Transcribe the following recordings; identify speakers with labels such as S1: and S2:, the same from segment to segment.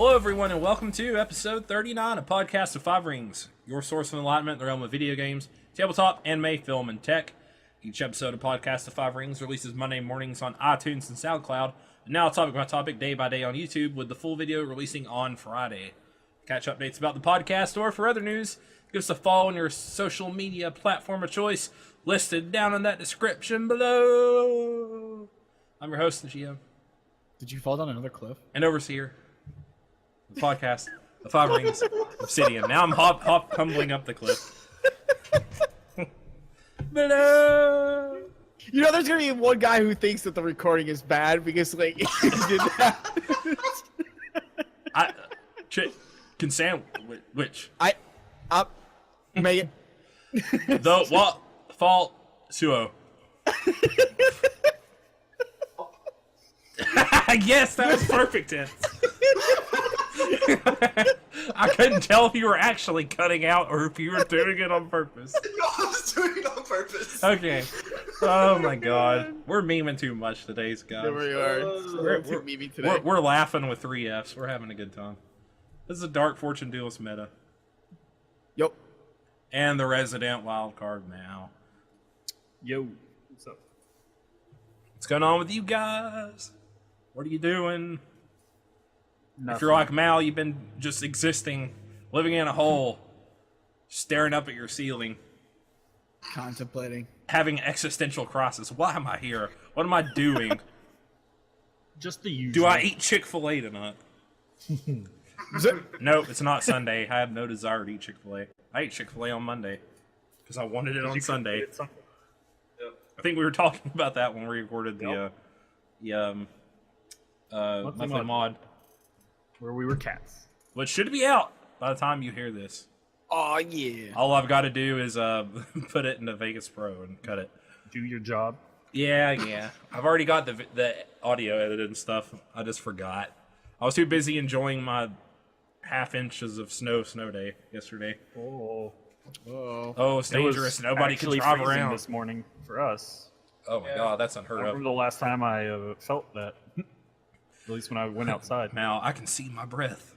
S1: Hello, everyone, and welcome to episode 39 of Podcast of Five Rings, your source of enlightenment in the realm of video games, tabletop, anime, film, and tech. Each episode of Podcast of Five Rings releases Monday mornings on iTunes and Soundcloud, and now topic by topic, day by day on YouTube, with the full video releasing on Friday. Catch updates about the podcast or for other news, give us a follow on your social media platform of choice, listed down in that description below. I'm your host and GM.
S2: Did you fall down another cliff?
S1: And overseer. The podcast, the Five Rings, Obsidian. Now I'm humbling up the cliff. Below.
S2: You know, there's gonna be one guy who thinks that the recording is bad because, like, he did that.
S1: Can Sam, which?
S2: Make it.
S1: The what? Fault Suo. Yes, that was perfect. I couldn't tell if you were actually cutting out or if you were doing it on purpose.
S3: No, I was doing it on purpose.
S1: Okay. Oh my god. We're memeing too much today, guys.
S2: There we are. We're memeing today.
S1: We're laughing with 3 Fs. We're having a good time. This is a Dark Fortune Duelist meta.
S2: Yup.
S1: And the resident wild card now.
S4: Yo, what's up?
S1: What's going on with you guys? What are you doing?
S4: Nothing.
S1: If you're like Mal, you've been just existing, living in a hole, staring up at your ceiling,
S2: Contemplating.
S1: having existential crisis. Why am I here? What am I doing?
S4: Just the usual.
S1: Do I eat Chick-fil-A tonight? Nope, it's not Sunday. I have no desire to eat Chick-fil-A. I ate Chick-fil-A on Monday because I wanted it on Sunday. I think we were talking about that when we recorded the monthly mod.
S4: Where we were cats.
S1: Which should be out by the time you hear this.
S2: Oh, yeah.
S1: All I've got to do is put it into Vegas Pro and cut it.
S4: Do your job.
S1: Yeah. I've already got the audio edited and stuff. I just forgot. I was too busy enjoying my half inches of snow day yesterday.
S4: Oh,
S1: it's dangerous. Nobody can drive around
S4: this morning for us.
S1: Oh my god, that's
S4: I
S1: unheard
S4: remember
S1: of.
S4: the last time I felt that. At least when I went outside.
S1: Now I can see my breath.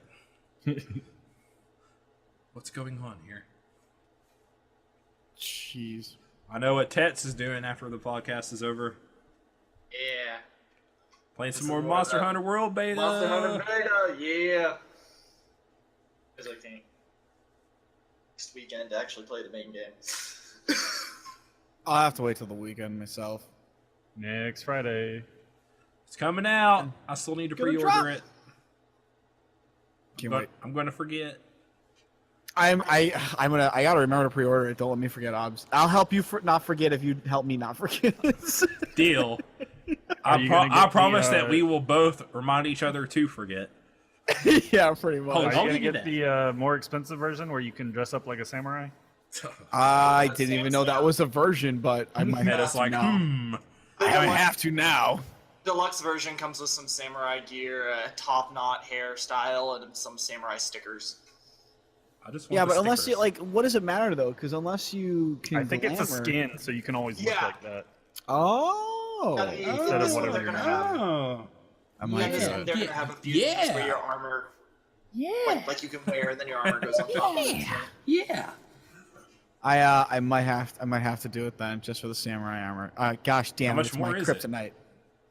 S1: What's going on here?
S2: Jeez.
S1: I know what Tets is doing after the podcast is over.
S3: Yeah.
S1: Playing some more Monster Hunter World beta.
S3: Monster Hunter Beta, yeah. Because I think next weekend to actually play the main game.
S2: I'll have to wait till the weekend myself.
S4: Next Friday.
S1: It's coming out. I still need to
S2: Gonna
S1: pre-order
S2: drop.
S1: it.
S2: Can't wait.
S1: I'm going to forget.
S2: I gotta remember to pre-order it. Don't let me forget, Obs. I'll help you not forget if you help me not forget.
S1: Deal. I promise that we will both remind each other to forget.
S2: Yeah, pretty much.
S1: Hold
S4: Are
S1: on.
S4: you
S1: I'll
S4: going
S1: give
S4: to
S1: you
S4: get the more expensive version where you can dress up like a samurai?
S2: I didn't even know that was a version, but I might have
S1: Meta's
S2: to
S1: like,
S2: now. I might have to now.
S3: Deluxe version comes with some samurai gear, a top knot hairstyle, and some samurai stickers.
S1: I just want
S2: Yeah,
S1: the
S2: but unless you
S1: stickers.
S2: what does it matter though? Because unless you can,
S4: I think it's a
S2: glamour-
S4: skin, so you can always look
S3: Yeah.
S4: like that.
S2: Oh.
S4: Instead of whatever
S3: they're
S4: you're
S3: gonna have.
S1: Oh.
S2: I
S3: Yeah,
S2: might
S3: they're
S2: do it.
S3: gonna have a few things where your armor,
S2: Yeah.
S3: like you can wear, and then your armor goes on top.
S1: Yeah.
S2: I might have to do it then, just for the samurai armor. Gosh damn,
S1: How much
S2: it's
S1: more
S2: my
S1: is it?
S2: kryptonite.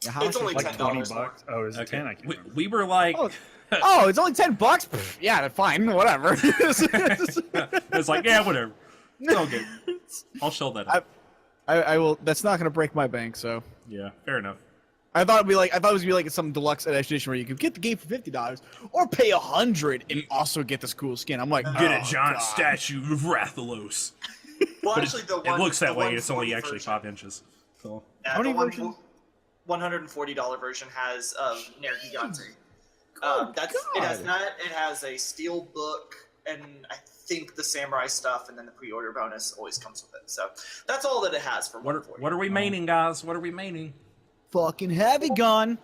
S2: Yeah, how
S3: It's
S2: much
S3: only
S2: is it?
S4: Like
S3: $10
S4: $20.
S3: more.
S4: Oh, is it
S1: Okay.
S4: 10? I can't remember.
S1: We were like,
S2: Oh, it's only $10. Pff, yeah, fine, whatever.
S1: it's like, yeah, whatever. It's all good. I'll show that up.
S2: I will. That's not gonna break my bank. So
S1: Yeah, fair enough.
S2: I thought it was gonna be like some deluxe edition where you could get the game for $50 or pay $100 and also get this cool skin. I'm like,
S1: Get
S2: oh,
S1: a giant
S2: God.
S1: statue of Rathalos.
S3: Well,
S1: But
S3: actually,
S1: it looks that way. It's
S3: 140
S1: only actually
S3: version-
S1: 5 inches. So
S3: Yeah,
S2: How many
S3: the one-
S2: versions?
S3: $140 version has Nergigante. That's it has
S2: God.
S3: that. It has a steel book, and I think the samurai stuff, and then the pre-order bonus always comes with it. So that's all that it has for
S1: what
S3: 140.
S1: are we maining, guys? What are we maining?
S2: Fucking heavy gun.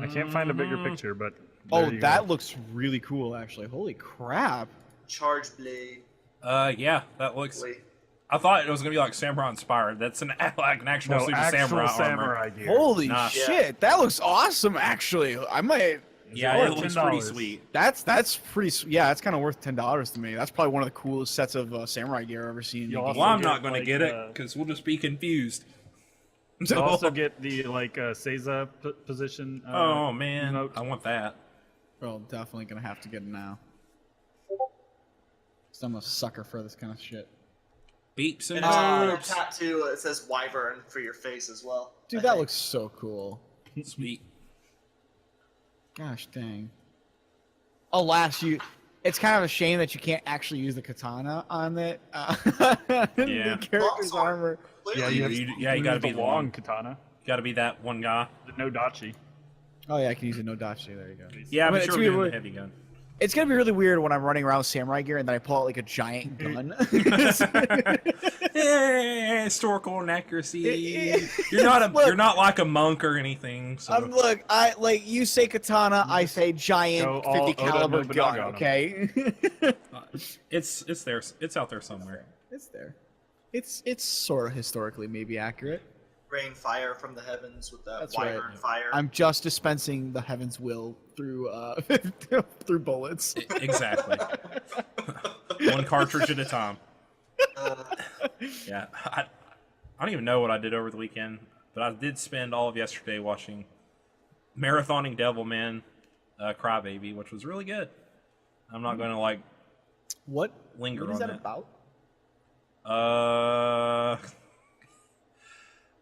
S4: I can't find a bigger picture, but
S2: Oh,
S4: there you
S2: that
S4: go.
S2: looks really cool, actually. Holy crap.
S3: Charge blade.
S1: Yeah, that looks.
S3: Blade.
S1: I thought it was gonna be like samurai inspired. That's an like an actual
S4: No,
S1: Super
S4: actual
S1: Samurai armor.
S4: samurai gear.
S2: Holy
S1: Nah.
S2: shit, that looks awesome, actually. I might
S1: Yeah,
S4: Or
S1: it looks pretty
S4: $10.
S1: sweet.
S2: That's pretty. Yeah, that's kind of worth $10 to me. That's probably one of the coolest sets of samurai gear I've ever seen. in
S4: You'll
S2: a
S4: also
S1: Well,
S2: game.
S1: I'm not going to
S4: like,
S1: get it because we'll just be confused.
S4: You also get the Seiza position.
S1: Oh man,
S4: emote.
S1: I want that.
S2: Well, definitely gonna have to get it now. 'Cause I'm a sucker for this kind of shit.
S1: Beeps and
S3: And a
S1: boops.
S3: tattoo that says Wyvern for your face as well.
S2: Dude,
S3: I
S2: that
S3: think.
S2: looks so cool.
S1: Sweet.
S2: Gosh dang. Alas, it's kind of a shame that you can't actually use the katana on it.
S1: Yeah.
S2: The character's
S3: Longsword.
S2: armor.
S4: Yeah,
S1: You
S4: you
S1: gotta
S4: use
S1: be
S4: the
S1: the
S4: long
S1: one.
S4: katana,
S1: Got to be that one guy.
S4: the no dachi.
S2: Oh yeah, I can use a no dachi. There you go.
S1: Yeah,
S2: I mean,
S1: but
S2: it's
S1: you're doing
S2: weird.
S1: the heavy gun.
S2: It's gonna be really weird when I'm running around with samurai gear and then I pull out like a giant gun.
S1: Yeah, historical inaccuracy. You're
S2: Look.
S1: not like a monk or anything. So
S2: Look, I like you say katana, I say giant
S4: Go
S2: 50
S4: all Oda
S2: caliber
S4: Nobunaga
S2: gun.
S4: on 'em.
S2: Okay,
S1: it's there. It's out there somewhere.
S2: it's there. It's sort of historically maybe accurate.
S3: Rain fire from the heavens with that
S2: That's
S3: Wyvern
S2: right.
S3: fire.
S2: I'm just dispensing the heaven's will through through bullets.
S1: Exactly. One cartridge at a time.
S3: Uh,
S1: Yeah, I don't even know what I did over the weekend, but I did spend all of yesterday watching marathoning Devilman Crybaby, which was really good. I'm not going to like
S2: What?
S1: linger
S2: What is
S1: on
S2: that about?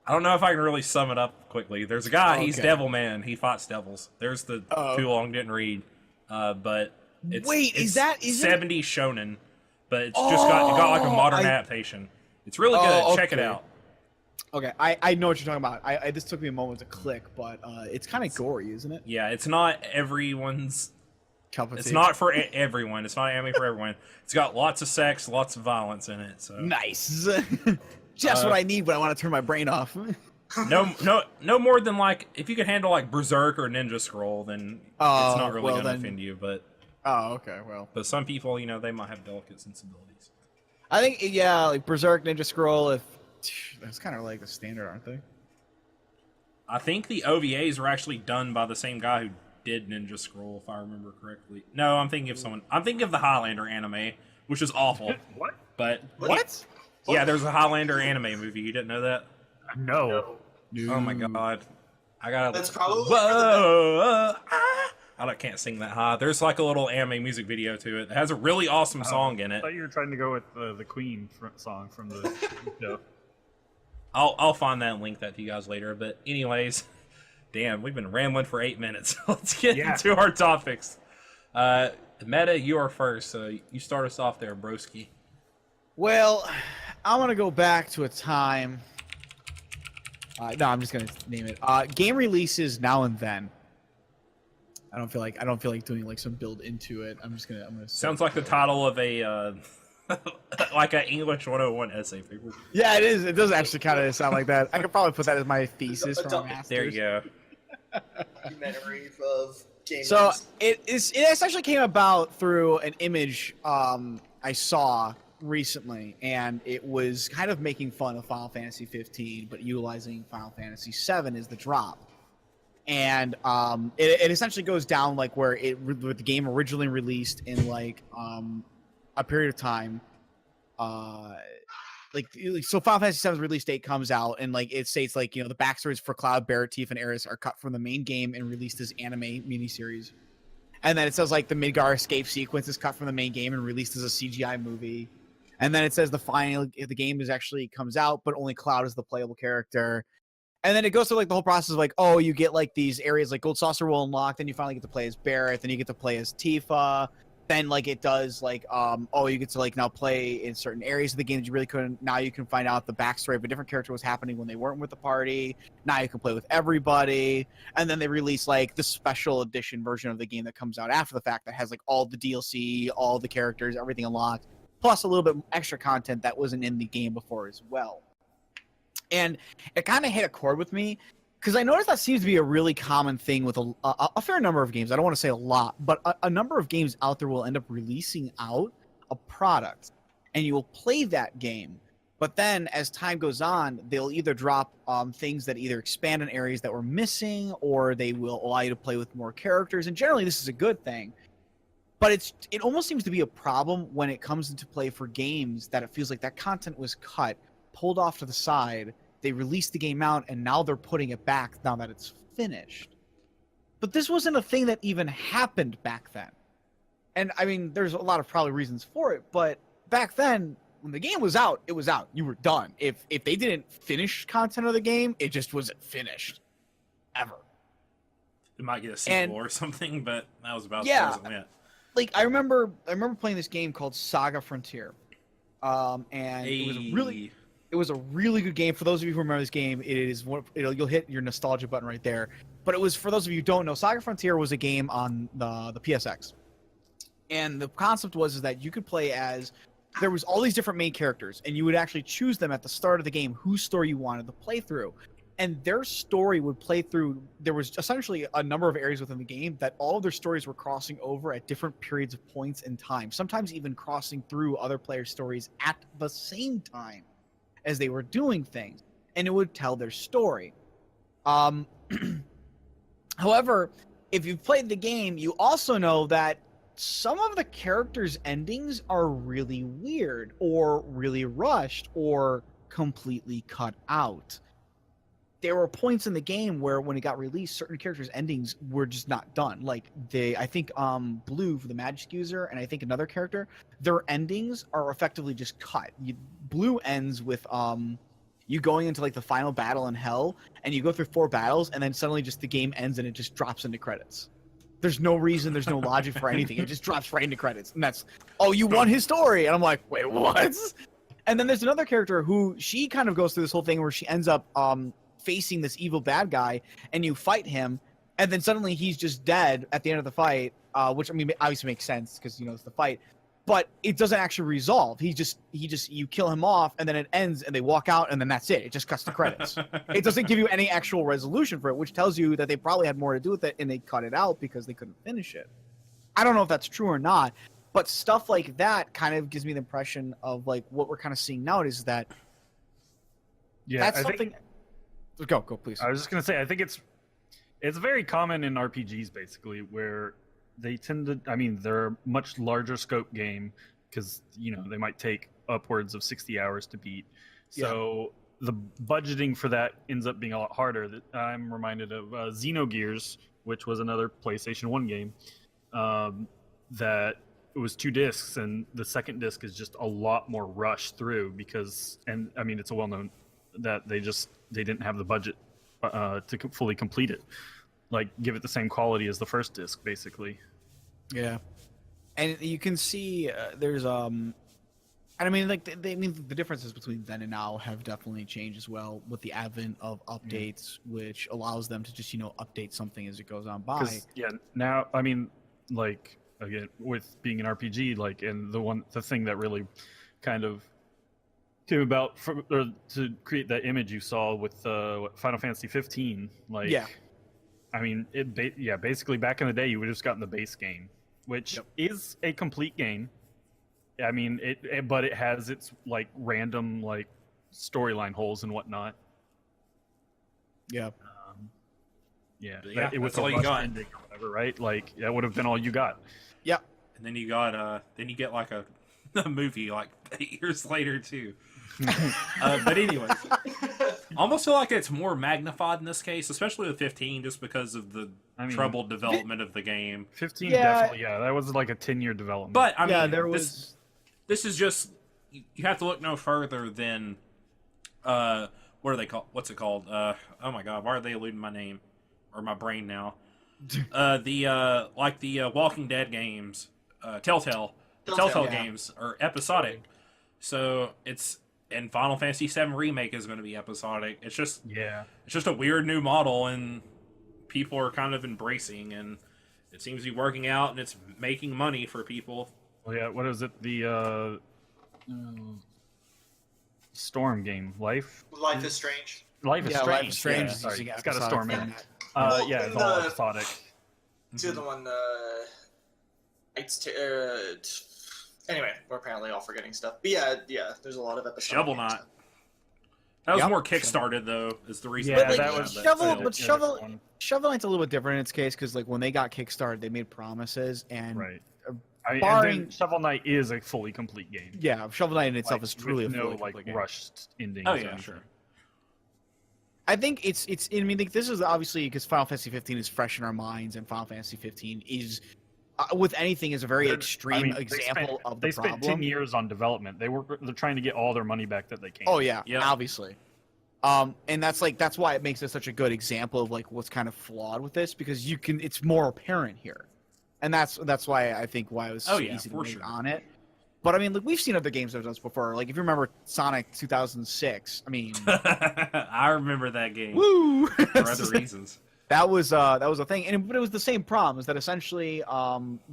S1: I don't know if I can really sum it up quickly. There's a guy, he's
S2: Okay.
S1: Devilman, he fights devils. There's the too long didn't read, but it's
S2: Wait, is
S1: it's
S2: is it?
S1: 70s shonen, but it's just got like a modern
S2: I-
S1: adaptation. It's really good.
S2: Oh,
S1: Check it
S2: okay.
S1: out.
S2: Okay, I know what you're talking about. I this took me a moment to click, but it's kind of gory, isn't it?
S1: Yeah, it's not everyone's.
S2: Cup of
S1: It's
S2: tea.
S1: not for everyone. It's not anime for everyone. It's got lots of sex, lots of violence in it. So
S2: Nice. Just what I need when I want to turn my brain off.
S1: no more than like if you can handle like Berserk or Ninja Scroll, then it's not really
S2: well
S1: gonna
S2: then-
S1: offend you. But
S2: Okay, well.
S1: some people, they might have delicate sensibilities.
S2: I think, yeah, like Berserk, Ninja Scroll, that's kind of like the standard, aren't they?
S1: I think the OVAs were actually done by the same guy who did Ninja Scroll, if I remember correctly. No, I'm thinking of someone. I'm thinking of the Highlander anime, which is awful.
S4: What?
S1: But
S2: What?
S1: yeah, there's a Highlander anime movie. You didn't know that?
S4: No.
S1: Oh my god. I gotta.
S3: That's probably
S1: Whoa! I can't sing that high. There's like a little anime music video to it. It has a really awesome song in
S4: I
S1: it.
S4: thought you were trying to go with the Queen song from the show.
S1: I'll find that and link that to you guys later. But anyways, damn, we've been rambling for 8 minutes. Let's get into our topics. Meta, you are first, so you start us off there, broski.
S2: Well, I want to go back to a time. No, I'm just gonna name it. Game releases now and then. I don't feel like doing like some build into it. I'm gonna.
S1: Sounds like the title of a like an English 101 essay paper.
S2: Yeah, it is. It does actually kind of sound like that. I could probably put that as my thesis for my master's.
S1: There you go.
S3: documentary of games.
S2: So it essentially came about through an image I saw recently, and it was kind of making fun of Final Fantasy 15, but utilizing Final Fantasy 7 as the drop. And it essentially goes down like where the game originally released in like a period of time. So Final Fantasy VII's release date comes out, and like it states like, the backstories for Cloud, Barret, Tifa, and Aeris are cut from the main game and released as anime miniseries. And then it says like the Midgar escape sequence is cut from the main game and released as a CGI movie. And then it says the game is actually comes out, but only Cloud is the playable character. And then it goes through like the whole process of like, oh, you get like these areas like Gold Saucer will unlock, then you finally get to play as Barret, then you get to play as Tifa. Then like it does like you get to like now play in certain areas of the game that you really couldn't. Now you can find out the backstory of a different character was happening when they weren't with the party. Now you can play with everybody. And then they release like the special edition version of the game that comes out after the fact that has like all the DLC, all the characters, everything unlocked, plus a little bit extra content that wasn't in the game before as well. And it kind of hit a chord with me because I noticed that seems to be a really common thing with a fair number of games. I don't want to say a lot, but a number of games out there will end up releasing out a product, and you will play that game, But then, as time goes on, they'll either drop things that either expand on areas that were missing, or they will allow you to play with more characters. And generally, this is a good thing. But it almost seems to be a problem when it comes into play for games that it feels like that content was cut, pulled off to the side. They released the game out, and now they're putting it back now that it's finished. But this wasn't a thing that even happened back then. And I mean, there's a lot of probably reasons for it, but back then, when the game was out, it was out. You were done. If they didn't finish content of the game, it just wasn't finished. Ever.
S1: It might get a sequel or something, but that was about
S2: Yeah.
S1: as far as it went.
S2: Like I remember playing this game called Saga Frontier. And it was a really good game. For those of you who remember this game, you'll hit your nostalgia button right there. But it was, for those of you who don't know, Saga Frontier was a game on the PSX. And the concept was that you could play as, there was all these different main characters, and you would actually choose them at the start of the game whose story you wanted to play through. And their story would play through, there was essentially a number of areas within the game that all of their stories were crossing over at different periods of points in time, sometimes even crossing through other players' stories at the same time as they were doing things, and it would tell their story. However, if you've played the game, you also know that some of the characters' endings are really weird, or really rushed, or completely cut out. There were points in the game where, when it got released, certain characters' endings were just not done. Like I think Blue, for the magic user, and I think another character, their endings are effectively just cut. Blue ends with you going into like the final battle in hell, and you go through 4 battles, and then suddenly just the game ends and it just drops into credits. There's no reason, there's no logic for anything. It just drops right into credits, and that's, oh, you won his story, and I'm like, wait, what? And then there's another character who, she kind of goes through this whole thing where she ends up facing this evil bad guy, and you fight him, and then suddenly he's just dead at the end of the fight, which I mean obviously makes sense because it's the fight, but it doesn't actually resolve. He just you kill him off, and then it ends, and they walk out, and then that's it. It just cuts to credits. It doesn't give you any actual resolution for it, which tells you that they probably had more to do with it, and they cut it out because they couldn't finish it. I don't know if that's true or not, but stuff like that kind of gives me the impression of like what we're kind of seeing nowadays, is that that's something. Go please.
S4: I was just gonna say, I think it's very common in RPGs basically, where they tend to, I mean, they're a much larger scope game because they might take upwards of 60 hours to beat. So the budgeting for that ends up being a lot harder. I'm reminded of Xenogears, which was another PlayStation 1 game that it was 2 discs, and the second disc is just a lot more rushed through because, and I mean, it's a well-known that they didn't have the budget to fully complete it. Like, give it the same quality as the first disc, basically.
S2: Yeah, and you can see there's and I mean, like, the differences between then and now have definitely changed as well with the advent of updates, which allows them to just update something as it goes on by.
S4: Yeah, now I mean, like, again, with being an RPG, like, and the thing that really kind of came about to create that image you saw with Final Fantasy 15, like, I mean, basically back in the day, you would have just gotten the base game, which is a complete game. I mean, but it has its like random like storyline holes and whatnot.
S2: Yeah.
S4: It was
S1: that's all you got.
S4: Ending or whatever, right? Like, that would have been all you got.
S2: Yep.
S1: And then you get like a movie like 8 years later too. But anyways, I almost feel like it's more magnified in this case, especially with 15, just because of the troubled development of the game.
S4: 15, definitely, that was like a 10-year development.
S1: But I mean, this is just, you have to look no further than what are they called? What's it called? Oh my god, why are they eluding my name or my brain now? The Walking Dead games, Telltale games are episodic, so it's. And Final Fantasy VII Remake is going to be episodic. It's just a weird new model, and people are kind of embracing, and it seems to be working out, and it's making money for people.
S4: Well, yeah, what is it? The Storm game, Life is
S3: Strange.
S4: Life is Strange.
S2: Life is Strange.
S4: Yeah, sorry. It's got a storm in it. It's all episodic.
S3: To the one, Anyway, we're apparently all forgetting stuff. But yeah, there's a lot of episodes.
S1: Shovel Knight. That was
S2: Yep.
S1: more kickstarted though. Is the reason.
S4: Yeah,
S2: But, like,
S4: that was
S2: Shovel Knight's a little bit different in its case because like when they got kickstarted, they made promises and
S4: right.
S2: barring-
S4: And then Shovel Knight is a fully complete game.
S2: yeah, Shovel Knight in itself
S4: Like,
S2: is truly a
S4: with
S2: fully
S4: no like
S2: complete game.
S4: rushed endings.
S1: Oh
S4: or
S1: yeah,
S4: anything.
S1: sure.
S2: I think it's. I mean, like, this is obviously because Final Fantasy 15 is fresh in our minds, and Final Fantasy 15 is, with anything, is a very extreme example of the
S4: They spent
S2: problem.
S4: 10 years on development. They're trying to get all their money back that they can.
S2: Oh yeah,
S1: Yep.
S2: obviously. And that's why it makes it such a good example of like what's kind of flawed with this because it's more apparent here, and that's why I think why it was so easy to make on it. But I mean, like we've seen other games that have done this before. Like if you remember Sonic 2006, I mean,
S1: I remember that game
S2: woo!
S1: for other reasons.
S2: That was a thing, but it was the same problem. Is that essentially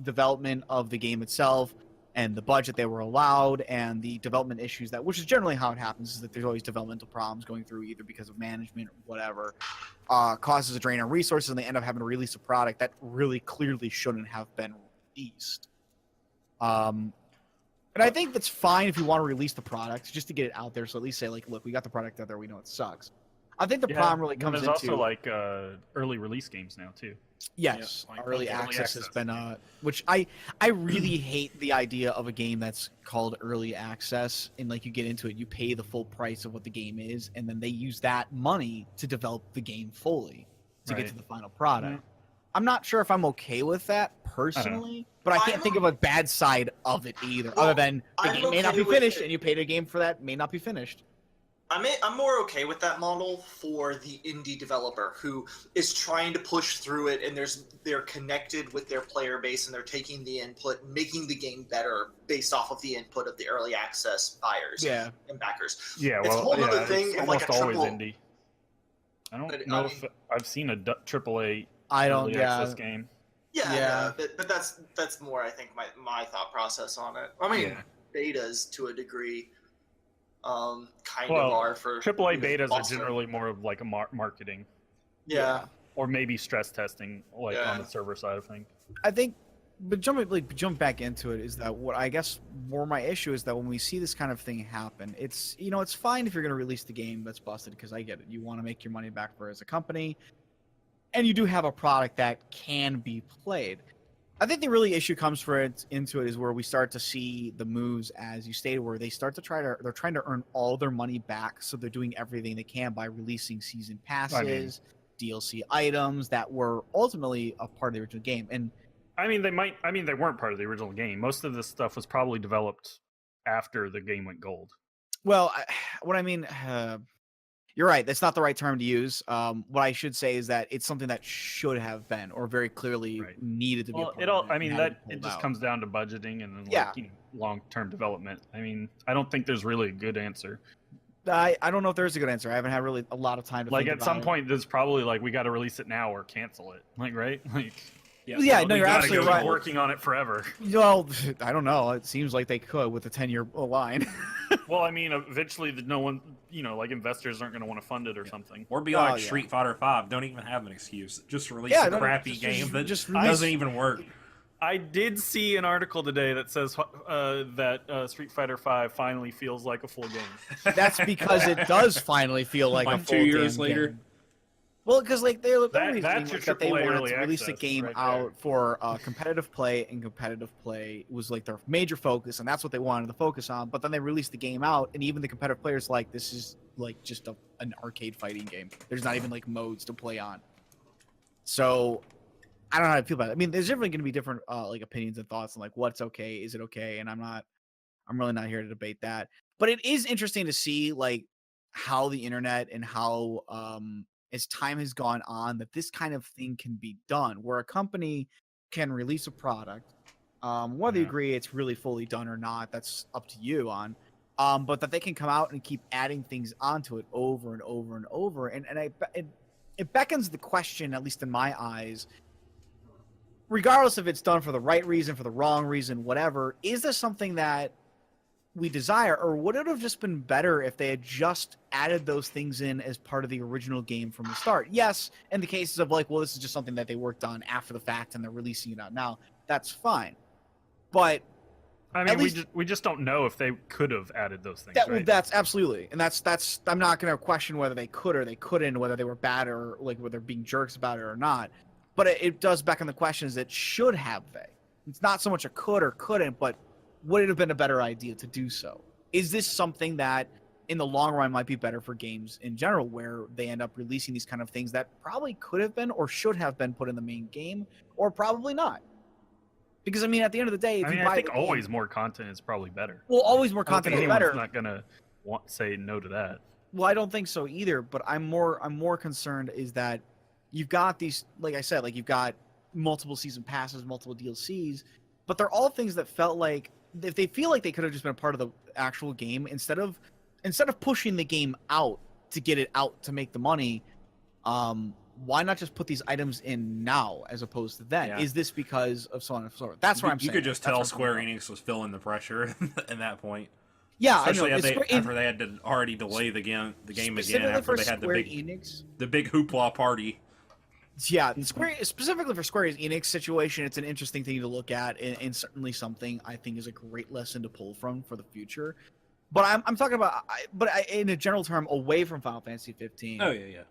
S2: development of the game itself and the budget they were allowed and the development issues which is generally how it happens, is that there's always developmental problems going through either because of management or whatever, causes a drain on resources, and they end up having to release a product that really clearly shouldn't have been released. And I think that's fine if you want to release the product just to get it out there. So at least say like, look, we got the product out there. We know it sucks. I think the problem really comes
S4: there's
S2: into
S4: also like early release games now too.
S2: yes,
S1: Yeah, like
S2: early
S1: early
S2: access has
S4: access.
S2: been which I really hate the idea of a game that's called early access and like you get into it, you pay the full price of what the game is, and then they use that money to develop the game fully to get
S4: Right.
S2: to the final product.
S4: Yeah.
S2: I'm not sure if I'm okay with that personally, but I can't think of a bad side of it either,
S3: Well,
S2: other than the
S3: I'm
S2: game may not
S3: okay
S2: be
S3: with
S2: finished,
S3: it.
S2: and you paid a game for that may not be finished.
S3: I'm more okay with that model for the indie developer who is trying to push through it, and they're connected with their player base, and they're taking the input, making the game better based off of the input of the early access buyers
S2: Yeah.
S3: and backers.
S4: Yeah,
S3: It's a
S4: well,
S3: whole
S4: yeah,
S3: other thing
S4: it's
S3: if, like,
S4: almost
S3: a
S4: always
S3: triple-
S4: indie. I
S3: But,
S4: don't know if I've seen a AAA
S2: I don't.
S4: early
S2: Yeah.
S4: access game.
S3: Yeah,
S2: Yeah.
S3: but that's more, I think, my thought process on it. I mean,
S4: Yeah.
S3: betas to a degree, kind
S4: Well,
S3: of are for
S4: AAA betas are
S3: Foster.
S4: generally more of like a marketing
S3: Yeah.
S4: or maybe stress testing, like
S3: Yeah.
S4: on the server side of things.
S2: I think, but jump back into it is that what I guess more my issue is that when we see this kind of thing happen, it's it's fine if you're going to release the game that's busted because I get it. You want to make your money back for as a company, and you do have a product that can be played. I think the really issue comes into it is where we start to see the moves, as you stated, where they start to they're trying to earn all their money back, so they're doing everything they can by releasing season passes, DLC items that were ultimately a part of the original game. And
S4: they weren't part of the original game. Most of this stuff was probably developed after the game went gold.
S2: well, you're right. That's not the right term to use. What I should say is that it's something that should have been, or very clearly
S4: Right.
S2: needed to be.
S4: Well,
S2: a part
S4: it all.
S2: of
S4: I mean,
S2: and had
S4: that
S2: been
S4: it
S2: pulled
S4: just
S2: out.
S4: comes down to budgeting and then
S2: Yeah.
S4: long-term development. I mean, I don't think there's really a good answer.
S2: I don't know if there's a good answer. I haven't had really a lot of time to
S4: Like
S2: think
S4: at some
S2: about it.
S4: point, there's probably like we got to release it now or cancel it. Like right? Like
S2: Yeah,
S1: well,
S2: no,
S1: we
S2: you're
S1: gotta
S2: absolutely
S1: go
S2: right.
S4: keep working on it forever.
S2: Well, I don't know. It seems like they could with a 10-year line.
S4: Well, I mean, eventually, no one, like investors aren't going to want to fund it or something.
S1: Or be
S2: Oh,
S1: like
S2: yeah.
S1: Street Fighter 5. Don't even have an excuse. Just release
S2: Yeah,
S1: a
S2: no,
S1: crappy
S2: just-
S1: game that
S2: just
S1: doesn't
S2: release-
S1: even work.
S4: I did see an article today that says that Street Fighter 5 finally feels like a full game.
S2: That's because it does finally feel like a
S1: Like
S2: full
S1: 2 years
S2: damn
S1: later?
S2: game. Well, because like they're
S4: That's your
S2: that they
S4: AAA
S2: wanted
S4: early
S2: to release the
S4: access
S2: game
S4: right
S2: out
S4: there.
S2: for competitive play, and competitive play was like their major focus, and that's what they wanted to focus on. But then they released the game out, and even the competitive players like this is like just an arcade fighting game. There's not even like modes to play on. So I don't know how to feel about it. I mean, there's definitely going to be different like opinions and thoughts on like what's okay, is it okay, and I'm really not here to debate that. But it is interesting to see like how the internet and how as time has gone on that this kind of thing can be done where a company can release a product, whether you
S4: Yeah.
S2: agree it's really fully done or not, that's up to you on, but that they can come out and keep adding things onto it over and over and over, and it beckons the question, at least in my eyes, regardless if it's done for the right reason, for the wrong reason, whatever, is this something that we desire, or would it have just been better if they had just added those things in as part of the original game from the start? Yes, in the cases of like, well, this is just something that they worked on after the fact and they're releasing it out now, that's fine. But
S4: I mean, we just don't know if they could have added those things. Right?
S2: That's absolutely, and that's I'm not going to question whether they could or they couldn't, whether they were bad or like whether they're being jerks about it or not. But it does beckon the questions that should have they. It's not so much a could or couldn't, but would it have been a better idea to do so? Is this something that in the long run might be better for games in general, where they end up releasing these kind of things that probably could have been or should have been put in the main game, or probably not? Because I mean, at the end of the day, if you buy
S4: I think
S2: the game,
S4: always more content is probably better.
S2: well, always more content is
S4: Anyone's
S2: better.
S4: not gonna say no to that.
S2: Well, I don't think so either. But I'm more concerned is that you've got these, like I said, like you've got multiple season passes, multiple DLCs, but they're all things that felt like if they feel like they could have just been a part of the actual game instead of pushing the game out to get it out to make the money. Why not just put these items in now as opposed to then?
S1: Yeah.
S2: Is this because of so on and so forth? That's what I'm saying.
S1: You could just
S2: That's
S1: tell
S2: what I'm
S1: Square
S2: talking about.
S1: Enix was feeling the pressure at that point.
S2: Yeah,
S1: Especially
S2: I know.
S1: after they had to already delay the game again
S2: Specifically
S1: after
S2: for
S1: they had
S2: Square Enix.
S1: the big hoopla party.
S2: Yeah, specifically for Square Enix situation, it's an interesting thing to look at, and certainly something I think is a great lesson to pull from for the future. But I'm talking about, in a general term, away from Final Fantasy 15.
S1: Oh yeah.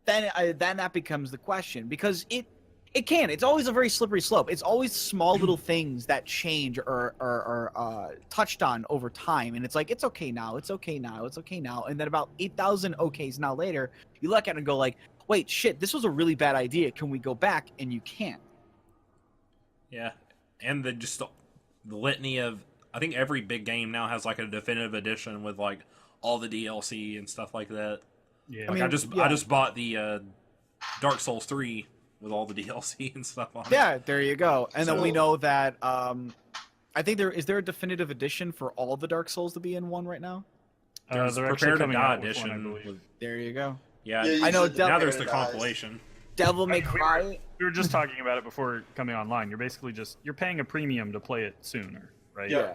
S2: Then that becomes the question, because it's always a very slippery slope. It's always small little things that change or are touched on over time, and it's like it's okay now, and then about 8,000 okays now later, you look at it and go like, wait, shit, this was a really bad idea. Can we go back? And you can't.
S1: Yeah, and the litany of, I think every big game now has like a definitive edition with like all the DLC and stuff like that.
S4: Yeah,
S1: Like I just bought the Dark Souls 3 with all the DLC and stuff on it.
S2: Yeah, there you go. And then we know that I think is there a definitive edition for all the Dark Souls to be in one right now?
S1: There's
S4: they're
S1: Prepare
S4: actually
S1: to
S4: coming
S1: Die
S4: out with one, I
S1: edition.
S4: believe.
S2: There you go.
S1: Yeah,
S3: Yeah,
S2: I know
S1: now there's
S3: Prepare
S1: the
S3: to Die.
S1: compilation.
S2: Devil May Cry.
S4: We were just talking about it before coming online. You're basically you're paying a premium to play it sooner, right?
S3: Yeah.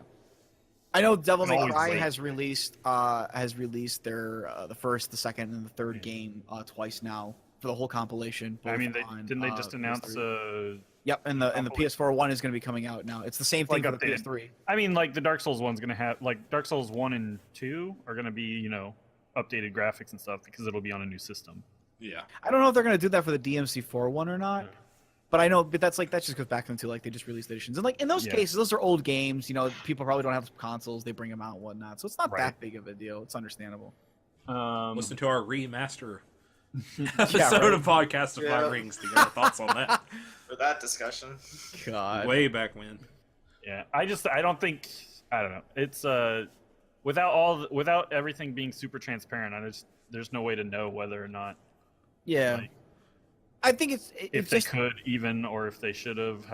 S2: I know Devil May
S4: Always
S2: Cry
S4: late.
S2: has released their the first, the second, and the third game twice now for the whole compilation.
S4: I mean,
S2: on,
S4: didn't they just announce?
S2: Yep, and the PS4 one is going to be coming out now. It's the same thing
S4: Like
S2: for the
S4: updated.
S2: PS3.
S4: I mean, like the Dark Souls one's gonna have Dark Souls 1 and 2 are gonna be updated graphics and stuff because it'll be on a new system.
S1: Yeah.
S2: I don't know if they're going to do that for the DMC4 one or not.
S4: Yeah.
S2: But I know, but that just goes back into like they just released editions, and like in those cases, those are old games. People probably don't have consoles; they bring them out and whatnot, so it's not that big of a deal. It's understandable.
S1: Listen to our remaster episode of Podcast of Five Rings to get our thoughts on that.
S3: For that discussion.
S2: God,
S1: Way back when.
S4: Yeah, I don't think it's without everything being super transparent. There's no way to know whether or not.
S2: yeah.
S4: Like,
S2: I think it's
S4: if
S2: just
S4: they could even, or if they should have,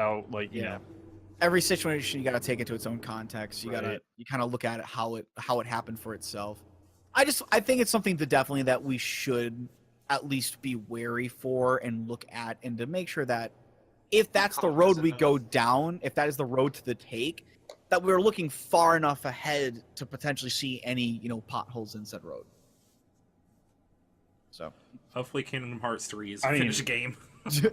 S2: every situation you got to take it to its own context. You
S4: Right.
S2: you kind of look at it how it happened for itself. I think it's something that we should at least be wary for and look at, and to make sure that if that's the road we go down, if that is the road to the take, that we're looking far enough ahead to potentially see any potholes in said road. So
S1: Hopefully Kingdom Hearts 3 is a
S4: I mean-
S1: finished game.
S4: Yeah.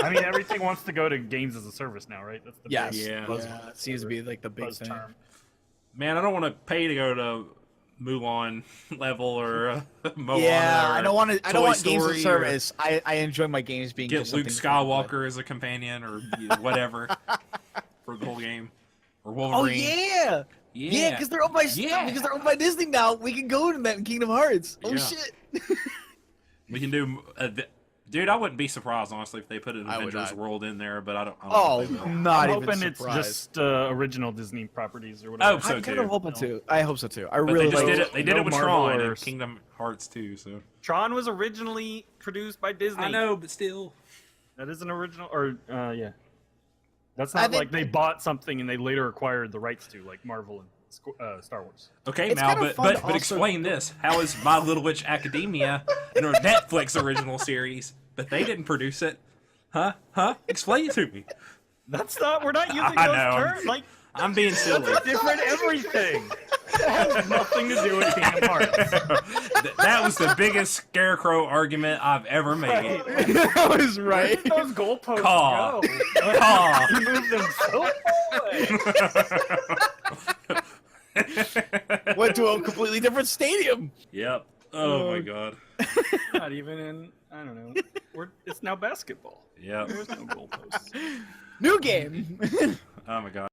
S4: I mean, everything wants to go to games as a service now, right? That's the
S2: yes,
S4: big
S1: Yeah.
S2: yeah, it seems to be like the big
S4: buzz
S2: thing.
S4: term.
S1: Man, I don't want to pay to go to Mulan level or Moana.
S2: Yeah,
S1: or
S2: I don't want to. I don't
S1: Toy
S2: want games
S1: Story
S2: as
S1: or
S2: service. I enjoy my games being
S1: Get
S2: just
S1: Luke
S2: something to play.
S1: Skywalker as a companion or whatever for the whole game. Or
S2: Oh
S1: Wolverine.
S2: yeah, yeah, because they're owned by because they're owned by Disney now. We can go to that in Kingdom Hearts. Oh
S1: Yeah.
S2: shit.
S1: We can do. Dude, I wouldn't be surprised honestly if they put an
S2: I would
S1: Avengers
S2: not.
S1: World in there, but I don't
S2: Oh,
S1: think they will.
S2: not
S4: I'm
S2: even
S4: hoping it's
S2: surprised.
S4: just original Disney properties or whatever.
S1: Oh, so
S2: I'm kind
S1: too.
S2: of hoping to. I hope so too. I
S1: But
S2: really
S1: they just
S2: like.
S1: did it. They did
S4: no
S1: it with
S4: Marvel
S1: Tron
S4: or
S1: and Kingdom Hearts too. So
S4: Tron was originally produced by Disney.
S1: I know, but still.
S4: That is an original, or yeah. That's
S2: I
S4: not
S2: think-
S4: like they bought something and they later acquired the rights to, like Marvel and Star Wars.
S1: Okay,
S2: It's
S1: Mal,
S2: kinda
S1: but
S2: fun to
S1: but
S2: also-
S1: explain this. How is My Little Witch Academia an Netflix original series, but they didn't produce it? Huh? Explain it to me.
S4: We're not using
S1: I
S4: those
S1: know.
S4: terms. Like,
S1: I'm being silly.
S4: different everything. That has nothing to do with Kingdom Hearts.
S1: That was the biggest scarecrow argument I've ever made.
S2: that was
S4: Where
S2: right.
S4: did those goalposts
S1: Caw.
S4: go?
S1: Caw.
S4: You moved them so far away.
S2: Went to a completely different stadium.
S1: Yep. Oh my god.
S4: Not even in, I don't know. It's now basketball.
S1: Yep.
S4: There's no goalposts.
S2: New game.
S1: Oh my god.